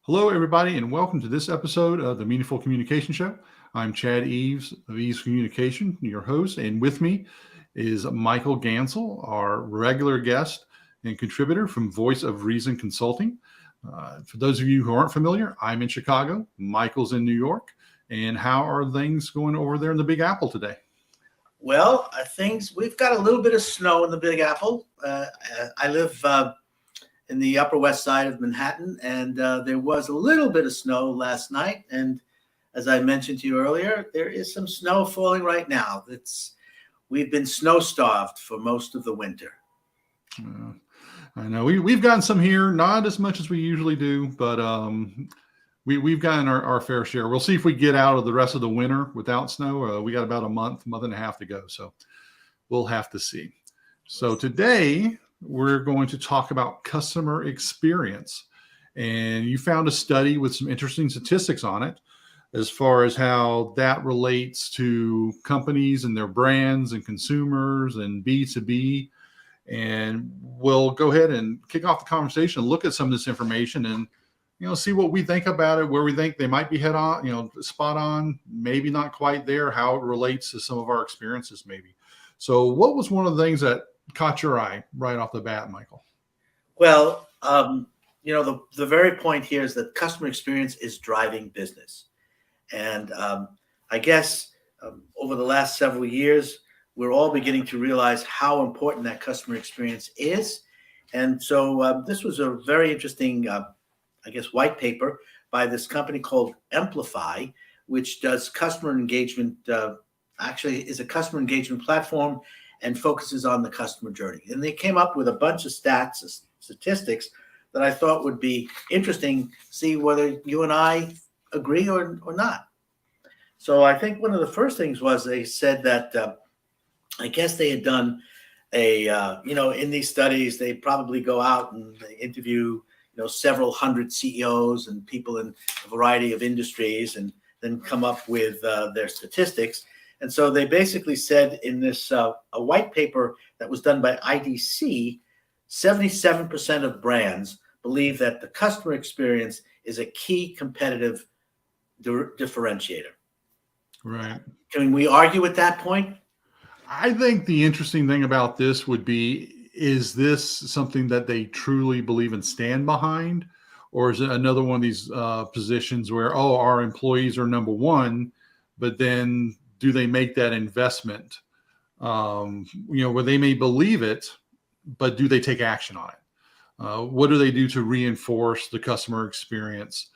Hello, everybody, and welcome to this episode of the Meaningful Communication Show. I'm Chad Eaves of Eaves Communication, your host, and with me is Michael Gansl, our regular guest and contributor from Voice of Reason Consulting. For those of you who aren't familiar, I'm in Chicago, Michael's in New York, and how are things going over there in the Big Apple today? Well, we've got a little bit of snow in the Big Apple. I live in the Upper West Side of Manhattan, and there was a little bit of snow last night. And as I mentioned to you earlier, there is some snow falling right now. We've been snow starved for most of the winter. I know we've gotten some here, not as much as we usually do, but we've gotten our fair share. We'll see if we get out of the rest of the winter without snow. We got about a month and a half to go, so we'll have to see. So today we're going to talk about customer experience, and you found a study with some interesting statistics on it as far as how that relates to companies and their brands and consumers and B2B. And we'll go ahead and kick off the conversation, look at some of this information and see what we think about it, where we think they might be spot on, maybe not quite there, how it relates to some of our experiences maybe. So what was one of the things that caught your eye right off the bat, Michael? Well, the very point here is that customer experience is driving business. And I guess over the last several years, we're all beginning to realize how important that customer experience is. And so this was a very interesting white paper by this company called Amplify, which does customer engagement, actually is a customer engagement platform and focuses on the customer journey. And they came up with a bunch of statistics that I thought would be interesting, see whether you and I agree or not. So I think one of the first things was they said that I guess they had done in these studies, they probably go out and they interview several hundred CEOs and people in a variety of industries and then come up with their statistics. And so they basically said in this a white paper that was done by IDC, 77% of brands believe that the customer experience is a key competitive differentiator. Right. Can we argue at that point? I think the interesting thing about this would be, is this something that they truly believe and stand behind? Or is it another one of these positions where, our employees are number one, but then do they make that investment, where they may believe it, but do they take action on it? What do they do to reinforce the customer experience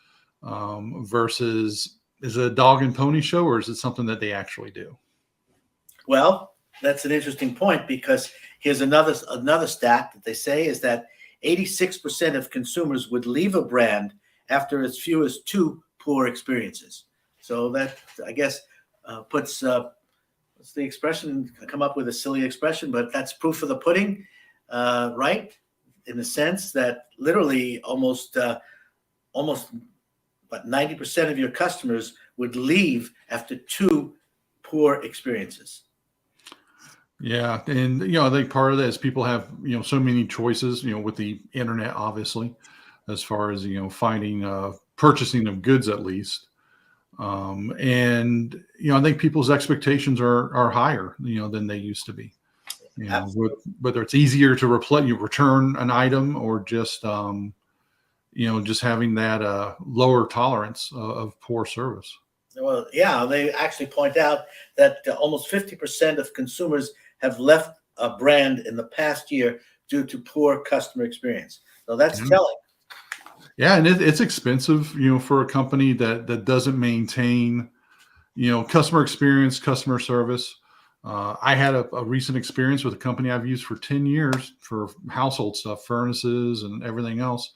versus is it a dog and pony show, or is it something that they actually do? Well, that's an interesting point, because here's another stat that they say is that 86% of consumers would leave a brand after as few as 2 poor experiences. So that, I guess, puts what's the expression? I come up with a silly expression, but that's proof of the pudding, right? In the sense that literally almost 90% of your customers would leave after 2 poor experiences. Yeah. And, I think part of that is people have, so many choices, with the internet, obviously, as far as, finding, purchasing of goods, at least. And, I think people's expectations are higher, than they used to be, whether it's easier to return an item or just, just having that lower tolerance of poor service. Well, yeah, they actually point out that almost 50% of consumers have left a brand in the past year due to poor customer experience. So that's telling. Yeah, and it's expensive, for a company that doesn't maintain, customer experience, customer service. I had a recent experience with a company I've used for 10 years for household stuff, furnaces and everything else.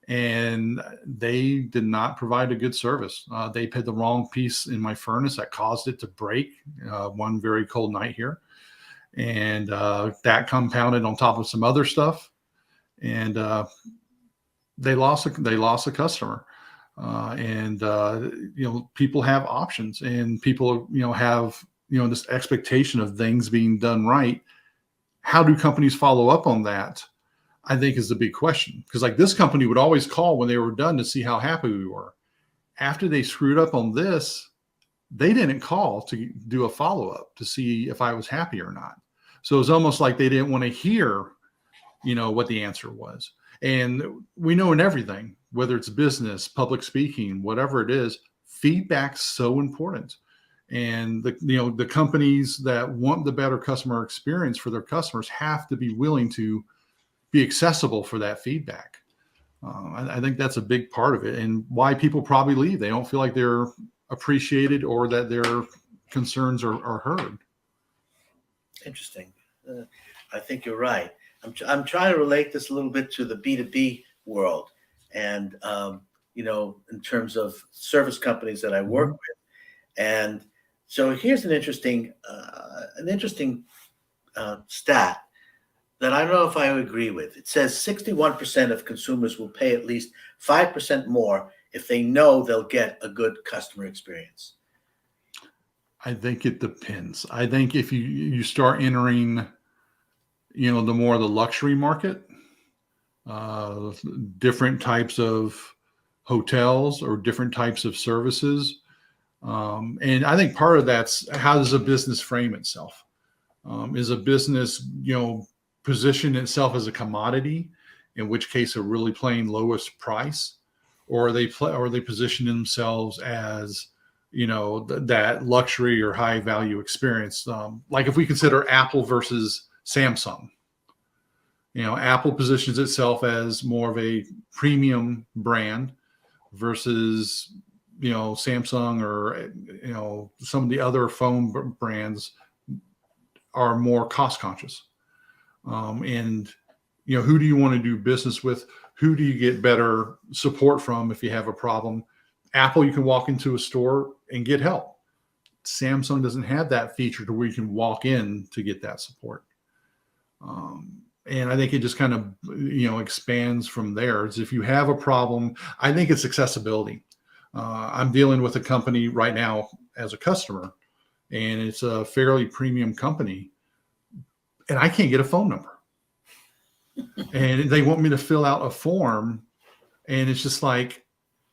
And they did not provide a good service. They put the wrong piece in my furnace that caused it to break one very cold night here. And that compounded on top of some other stuff. And they lost a customer. People have options, and people, have, this expectation of things being done right. How do companies follow up on that? I think is the big question. Because like this company would always call when they were done to see how happy we were. After they screwed up on this, they didn't call to do a follow-up to see if I was happy or not. So it was almost like they didn't want to hear, what the answer was. And we know in everything, whether it's business, public speaking, whatever it is, feedback's so important. And the companies that want the better customer experience for their customers have to be willing to be accessible for that feedback. I think that's a big part of it, and why people probably leave. They don't feel like they're appreciated or that their concerns are heard. Interesting. I think you're right. I'm trying to relate this a little bit to the B2B world, and in terms of service companies that I work with. And so here's an interesting stat that I don't know if I agree with. It says 61% of consumers will pay at least 5% more if they know they'll get a good customer experience. I think it depends. I think if you start entering, the more the luxury market, different types of hotels or different types of services. And I think part of that's how does a business frame itself? Is a business, position itself as a commodity, in which case they're really playing lowest price, or are they position themselves as, that luxury or high value experience? Like if we consider Apple versus Samsung, Apple positions itself as more of a premium brand versus, Samsung or, some of the other phone brands are more cost conscious. And, who do you want to do business with? Who do you get better support from if you have a problem? Apple, you can walk into a store and get help. Samsung doesn't have that feature to where you can walk in to get that support. And I think it just kind of, expands from there. It's if you have a problem, I think it's accessibility. I'm dealing with a company right now as a customer, and it's a fairly premium company, and I can't get a phone number. And they want me to fill out a form, and it's just like,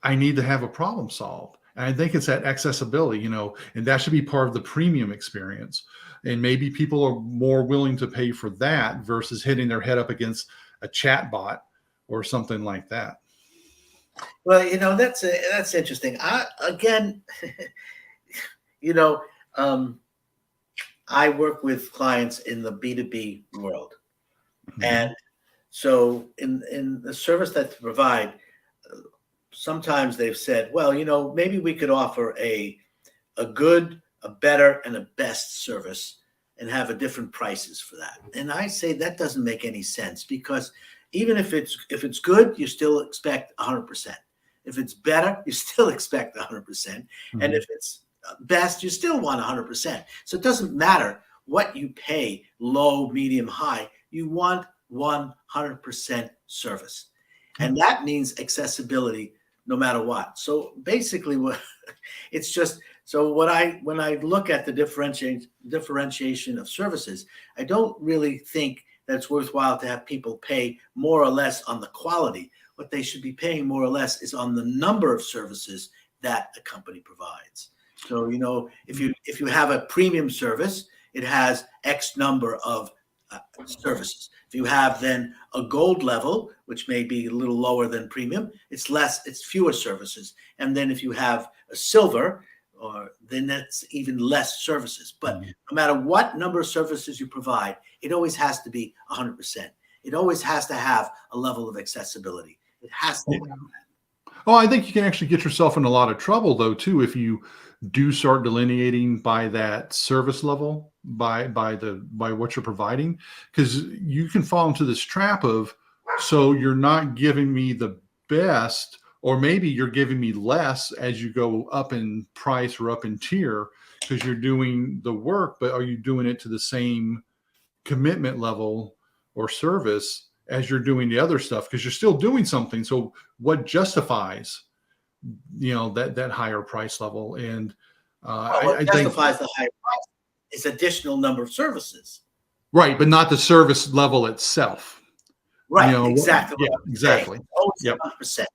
I need to have a problem solved. And I think it's that accessibility, and that should be part of the premium experience. And maybe people are more willing to pay for that versus hitting their head up against a chat bot or something like that. Well, that's interesting. I work with clients in the B2B world. Mm-hmm. And so in the service that they provide, sometimes they've said, well, maybe we could offer a good, a better, and a best service and have a different prices for that. And I say that doesn't make any sense, because even if it's good, you still expect 100%. If it's better, you still expect 100%. Mm-hmm. And if it's best, you still want 100%. So it doesn't matter what you pay, low, medium, high. You want 100% service. Mm-hmm. And that means accessibility no matter what. So basically when I look at the differentiation of services, I don't really think that it's worthwhile to have people pay more or less on the quality. What they should be paying more or less is on the number of services that a company provides. So, if you have a premium service, it has X number of services. If you have then a gold level, which may be a little lower than premium, it's fewer services. And then if you have a silver, then that's even less services. But no matter what number of services you provide, it always has to be 100%. It always has to have a level of accessibility. It has to have that. Well, I think you can actually get yourself in a lot of trouble, though, too, if you do start delineating by that service level, by what you're providing, because you can fall into this trap of, so you're not giving me the best, or maybe you're giving me less as you go up in price or up in tier because you're doing the work, but are you doing it to the same commitment level or service as you're doing the other stuff? Because you're still doing something. So what justifies, that higher price level? And what justifies the higher price is additional number of services. Right, but not the service level itself. Right, exactly Yeah, what I'm saying. exactly. Always Yep. 100%.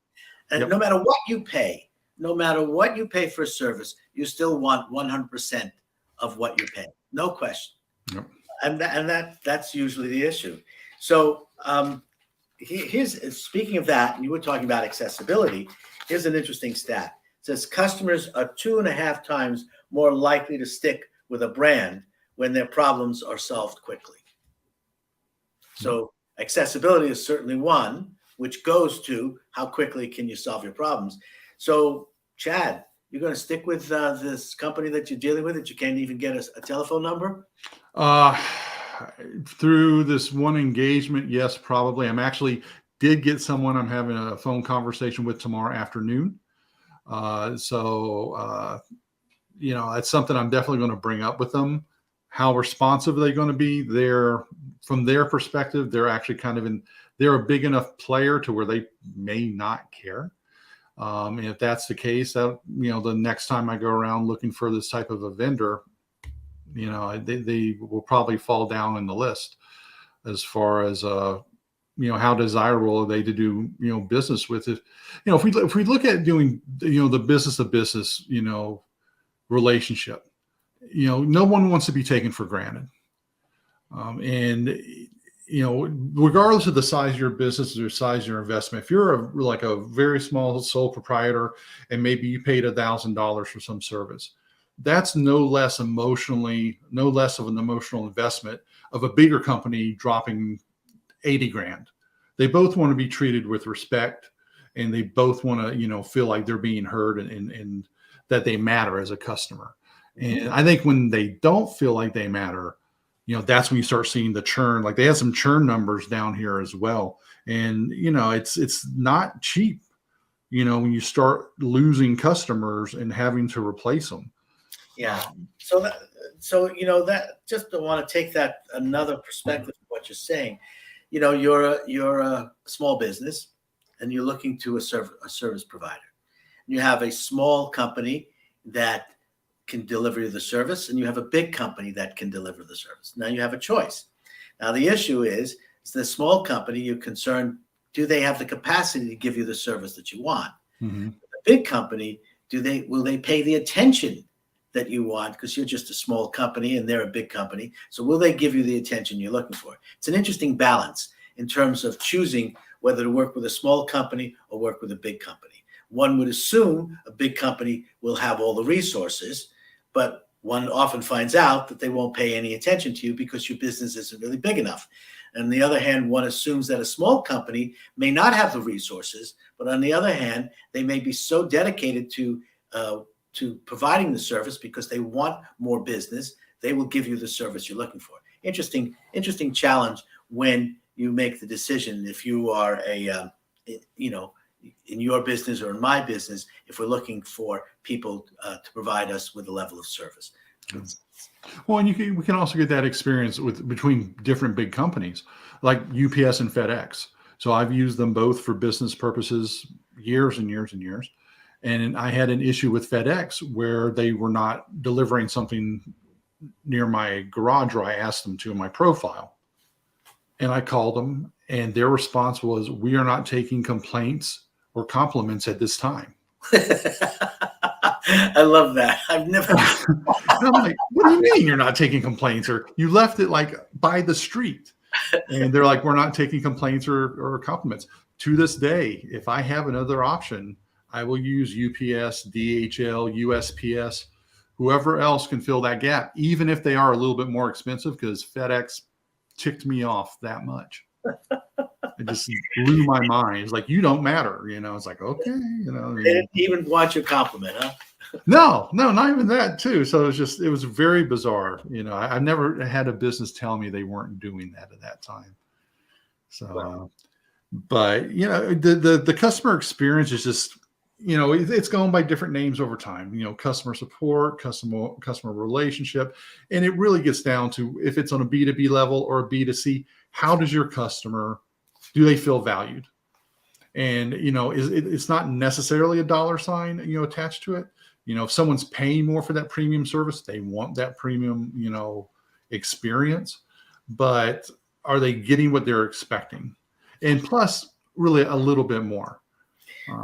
And Yep. no matter what you pay, no matter what you pay for a service, you still want 100% of what you pay. No question. Yep. That's usually the issue. So here's speaking of that, and you were talking about accessibility. Here's an interesting stat. It says customers are 2.5 times more likely to stick with a brand when their problems are solved quickly. So accessibility is certainly one, which goes to how quickly can you solve your problems. So Chad, you're going to stick with this company that you're dealing with that you can't even get a telephone number? Uh, through this one engagement, yes, probably. I'm actually did get someone I'm having a phone conversation with tomorrow afternoon. That's something I'm definitely going to bring up with them. How responsive are they going to be? From their perspective, they're actually they're a big enough player to where they may not care. And if that's the case, the next time I go around looking for this type of a vendor, they will probably fall down in the list as far as how desirable are they to do business with it. If we look at doing the business to business relationship, no one wants to be taken for granted, and regardless of the size of your business or size of your investment, if you're like a very small sole proprietor and maybe you paid $1,000 for some service, that's no less of an emotional investment of a bigger company dropping 80 grand. They both want to be treated with respect, and they both want to, feel like they're being heard and that they matter as a customer. And I think when they don't feel like they matter, that's when you start seeing the churn. Like they had some churn numbers down here as well. And, it's not cheap, when you start losing customers and having to replace them. Yeah. So just to want to take that another perspective of what you're saying. You're a small business and you're looking to a service provider. You have a small company that can deliver you the service, and you have a big company that can deliver the service. Now you have a choice. Now the issue is the small company, you're concerned, do they have the capacity to give you the service that you want? Mm-hmm. The big company, will they pay the attention that you want, because you're just a small company and they're a big company? So will they give you the attention you're looking for? It's an interesting balance in terms of choosing whether to work with a small company or work with a big company. One would assume a big company will have all the resources, but one often finds out that they won't pay any attention to you because your business isn't really big enough. On the other hand, one assumes that a small company may not have the resources, but on the other hand, they may be so dedicated to providing the service because they want more business, they will give you the service you're looking for. Interesting challenge when you make the decision. If you are in your business or in my business, if we're looking for people to provide us with a level of service. Well, and we can also get that experience between different big companies like UPS and FedEx. So I've used them both for business purposes years and years and years. And I had an issue with FedEx where they were not delivering something near my garage where I asked them to in my profile. And I called them, and their response was, "We are not taking complaints or compliments at this time." I love that. I've never. I'm like, "What do you mean you're not taking complaints? Or you left it like by the street?" And they're like, "We're not taking complaints or compliments." To this day, if I have another option, I will use UPS, DHL, USPS, whoever else can fill that gap, even if they are a little bit more expensive, because FedEx ticked me off that much. It just blew my mind. It's like, you don't matter. It's like, okay. They didn't even want your compliment, huh? No, not even that too. So it was very bizarre. I've never had a business tell me they weren't doing that at that time. So, Wow. But the customer experience is just, it's gone by different names over time, customer support, customer relationship. And it really gets down to if it's on a B2B level or a B2C, how does your customer, do they feel valued? And, it's not necessarily a dollar sign, attached to it. If someone's paying more for that premium service, they want that premium, experience, but are they getting what they're expecting? and plus really a little bit more.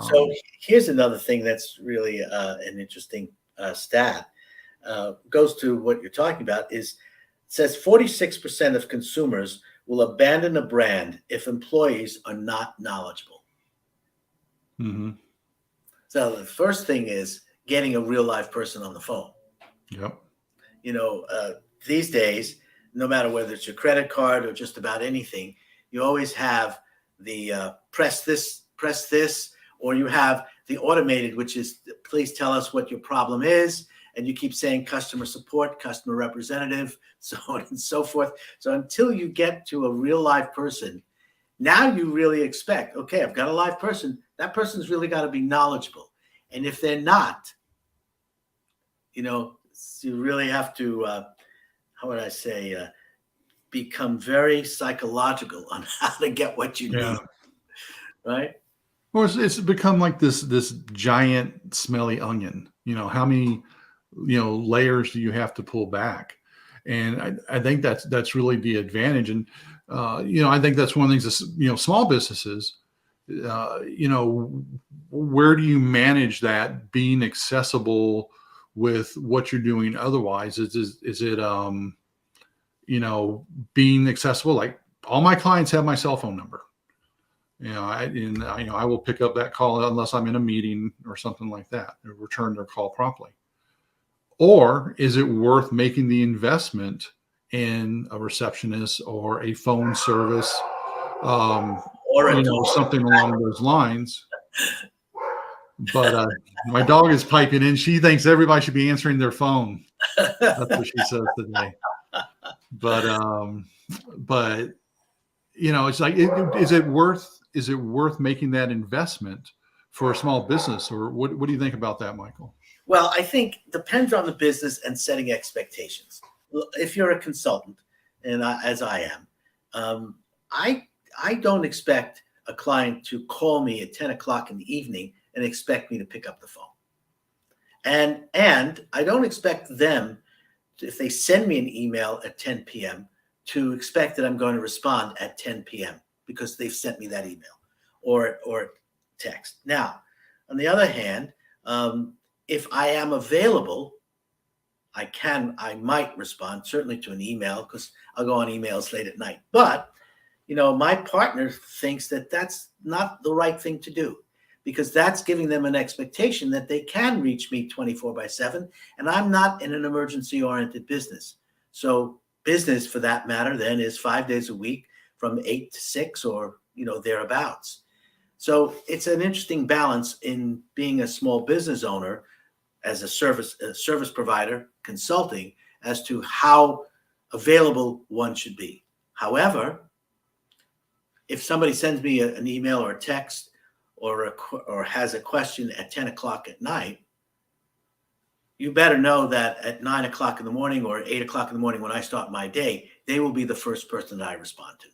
So here's another thing that's really an interesting stat. Goes to what you're talking about. It says 46% of consumers will abandon a brand if employees are not knowledgeable. Mm-hmm. So the first thing is getting a real live person on the phone. Yep. These days, no matter whether it's your credit card or just about anything, you always have the press this, or you have the automated, which is please tell us what your problem is. And you keep saying customer support, customer representative, so on and so forth. So until you get to a real live person, now you really expect, okay, I've got a live person. That person's really got to be knowledgeable. And if they're not, you really have to, how would I say, become very psychological on how to get what you need, right? Well, it's become like this giant smelly onion. How many layers do you have to pull back? And I think that's really the advantage. And I think that's one of the things that small businesses, where do you manage that being accessible with what you're doing otherwise? Is it being accessible? Like all my clients have my cell phone number. I will pick up that call unless I'm in a meeting or something like that, and return their call promptly. Or is it worth making the investment in a receptionist or a phone service, or something along those lines? But my dog is piping in. She thinks everybody should be answering their phone. That's what she says today. But it's like, is it worth making that investment for a small business, or what do you think about that, Michael? Well, I think it depends on the business and setting expectations. If you're a consultant, and as I am, I don't expect a client to call me at 10 o'clock in the evening and expect me to pick up the phone. And I don't expect them, if they send me an email at 10 p.m., to expect that I'm going to respond at 10 p.m. because they've sent me that email or text. Now, on the other hand, if I am available, I might respond certainly to an email, because I'll go on emails late at night. But, my partner thinks that that's not the right thing to do, because that's giving them an expectation that they can reach me 24/7. And I'm not in an emergency oriented business. So business, for that matter, then is 5 days a week from 8 to 6 or, thereabouts. So it's an interesting balance in being a small business owner as a service provider consulting as to how available one should be. However, if somebody sends me an email or a text or has a question at 10 o'clock at night, you better know that at 9 o'clock in the morning or 8 o'clock in the morning when I start my day, they will be the first person that I respond to.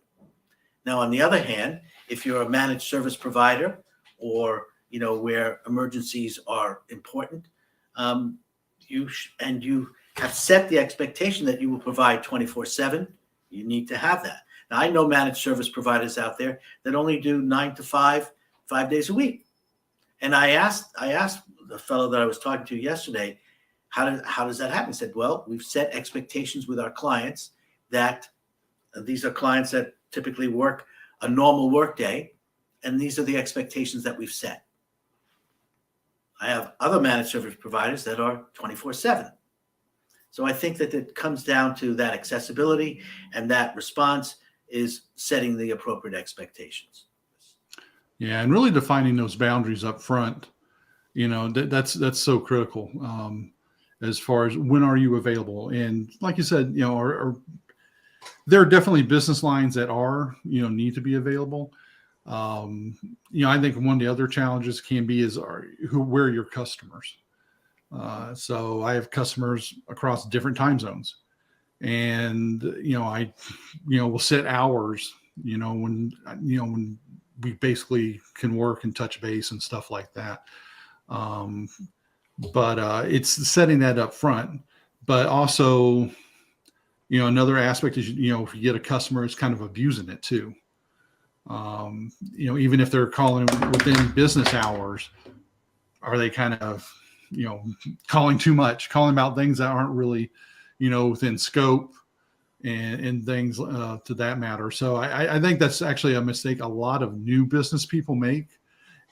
Now, on the other hand, if you're a managed service provider or, where emergencies are important, you have set the expectation that you will provide 24/7, you need to have that. Now, I know managed service providers out there that only do 9 to 5 days a week. And I asked the fellow that I was talking to yesterday, how does that happen? He said, well, we've set expectations with our clients that these are clients that typically work a normal work day, and these are the expectations that we've set. I have other managed service providers that are 24/7. So I think that it comes down to that accessibility, and that response is setting the appropriate expectations. Yeah, and really defining those boundaries up front, that's so critical, as far as when are you available. And like you said, there are definitely business lines that are, need to be available. I think one of the other challenges can be where are your customers? So I have customers across different time zones, and I will set hours, when we basically can work and touch base and stuff like that. But it's setting that up front. But also, another aspect is, if you get a customer, it's kind of abusing it too. Even if they're calling within business hours, are they kind of, calling too much, calling about things that aren't really, within scope and things to that matter. So I think that's actually a mistake a lot of new business people make,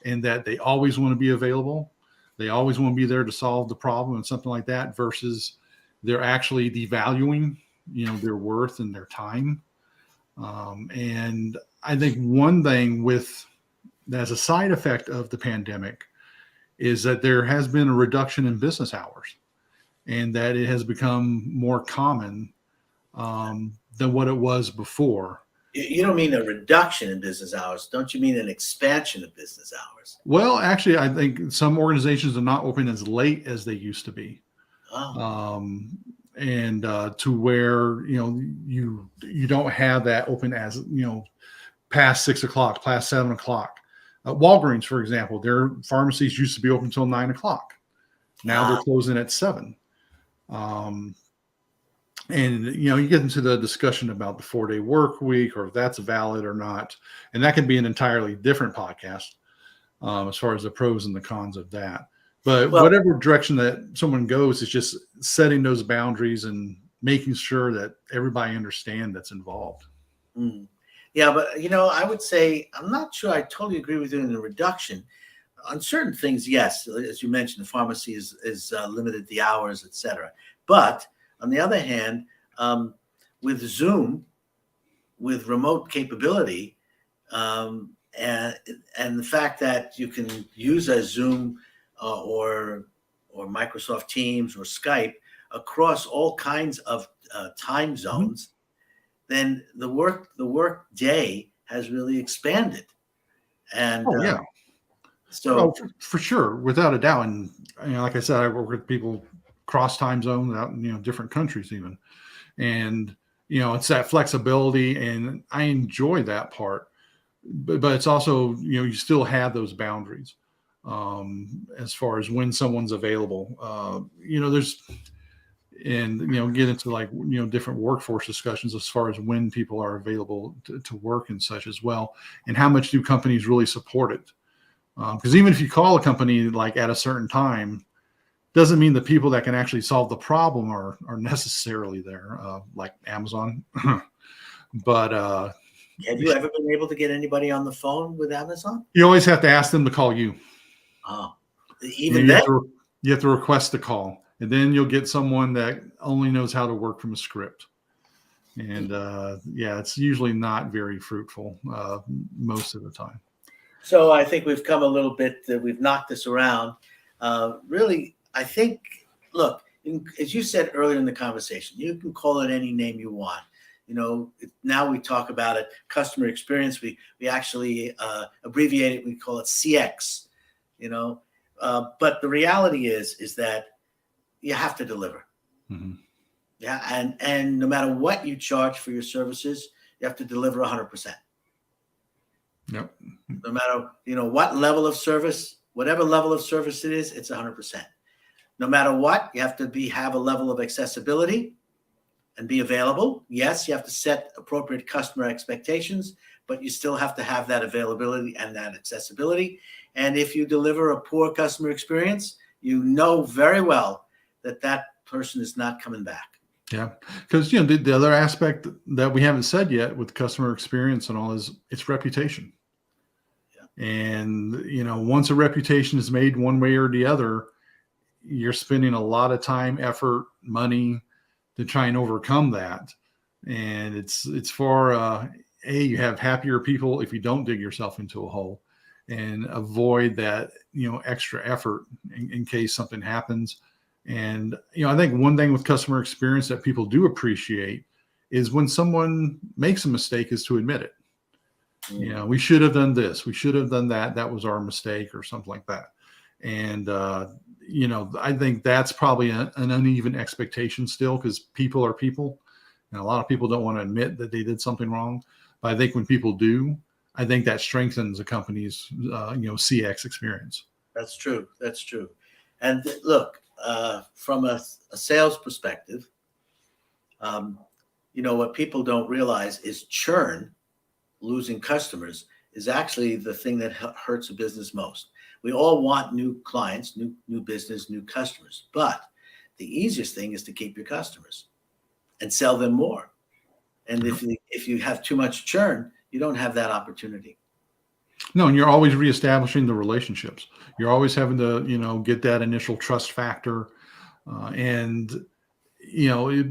and that they always want to be available. They always want to be there to solve the problem and something like that, versus they're actually devaluing, their worth and their time. And I think one thing as a side effect of the pandemic is that there has been a reduction in business hours, and that it has become more common than what it was before. You don't mean a reduction in business hours. Don't you mean an expansion of business hours? Well, actually, I think some organizations are not open as late as they used to be. Oh. And to where, you don't have that open as, past 6 o'clock, past 7 o'clock. Walgreens, for example, their pharmacies used to be open until 9 o'clock. Now they're closing at 7. And, you get into the discussion about the 4-day work week, or if that's valid or not. And that can be an entirely different podcast as far as the pros and the cons of that. But whatever direction that someone goes, is just setting those boundaries and making sure that everybody understands that's involved. Mm. Yeah, but I would say I'm not sure I totally agree with you in the reduction. On certain things, yes, as you mentioned, the pharmacy is limited the hours, etc. But on the other hand, with Zoom, with remote capability, and the fact that you can use a Zoom or Microsoft Teams or Skype across all kinds of time zones, then the work day has really expanded. And yeah. So for sure, without a doubt. And like I said, I work with people cross time zones out in different countries even, and it's that flexibility, and I enjoy that part. But it's also, you still have those boundaries as far as when someone's available. There's, and get into like different workforce discussions as far as when people are available to work and such as well, and how much do companies really support it. Because even if you call a company like at a certain time, doesn't mean the people that can actually solve the problem are necessarily there, like Amazon. But have you ever been able to get anybody on the phone with Amazon? You always have to ask them to call you. Oh, even then? You have to request a call, and then you'll get someone that only knows how to work from a script. And it's usually not very fruitful most of the time. So I think we've come a little bit, we've knocked this around. Really, I think, look, as you said earlier in the conversation, you can call it any name you want. Now we talk about it, customer experience. We actually abbreviate it. We call it CX, but the reality is that you have to deliver. Mm-hmm. Yeah. And no matter what you charge for your services, you have to deliver 100%. Yep. No matter, what level of service, whatever level of service it is, it's 100%. No matter what, you have to have a level of accessibility and be available. Yes, you have to set appropriate customer expectations, but you still have to have that availability and that accessibility. And if you deliver a poor customer experience, you know very well that person is not coming back. Yeah, because the other aspect that we haven't said yet with customer experience and all is its reputation. Yeah. And once a reputation is made one way or the other, you're spending a lot of time, effort, money to try and overcome that. And it's for you have happier people if you don't dig yourself into a hole, and avoid that extra effort in case something happens. And I think one thing with customer experience that people do appreciate is when someone makes a mistake, is to admit it. Mm-hmm. We should have done this, we should have done that, that was our mistake, or something like that. And I think that's probably an uneven expectation still, because people are people, and a lot of people don't want to admit that they did something wrong. But I think when people do, I think that strengthens a company's CX experience. That's true. And look, from a sales perspective, what people don't realize is churn losing customers is actually the thing that hurts a business most. We all want new clients, new business, new customers, but the easiest thing is to keep your customers and sell them more. And if you have too much churn, you don't have that opportunity. No, and you're always reestablishing the relationships. You're always having to, get that initial trust factor. And,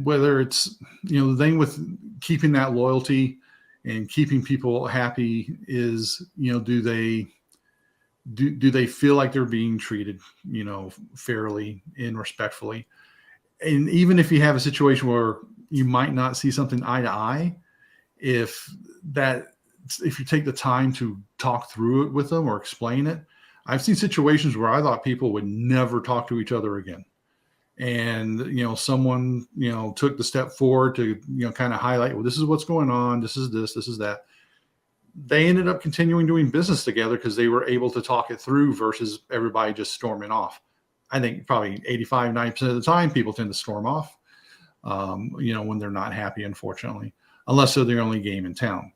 whether it's, the thing with keeping that loyalty and keeping people happy is, do they feel like they're being treated, fairly and respectfully? And even if you have a situation where you might not see something eye to eye, if you take the time to talk through it with them or explain it, I've seen situations where I thought people would never talk to each other again. And, someone, took the step forward to, kind of highlight, well, this is what's going on. This is that. They ended up continuing doing business together because they were able to talk it through versus everybody just storming off. I think probably 85, 90% of the time people tend to storm off, when they're not happy, unfortunately, unless they're the only game in town.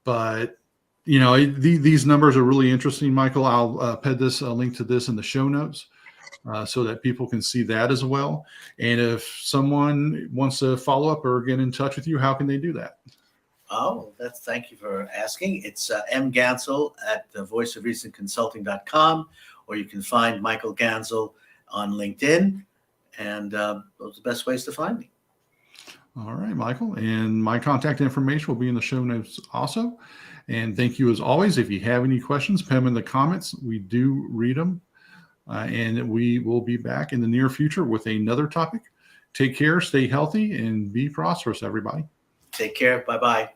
But these numbers are really interesting, Michael. I'll put this link to this in the show notes so that people can see that as well. And if someone wants to follow up or get in touch with you, how can they do that? Oh, thank you for asking. It's M. Gansl at voiceofreasonconsulting.com, or you can find Michael Gansl on LinkedIn. And those are the best ways to find me. All right, Michael. And my contact information will be in the show notes also. And thank you as always. If you have any questions, put them in the comments. We do read them. And we will be back in the near future with another topic. Take care, stay healthy, and be prosperous, everybody. Take care. Bye-bye.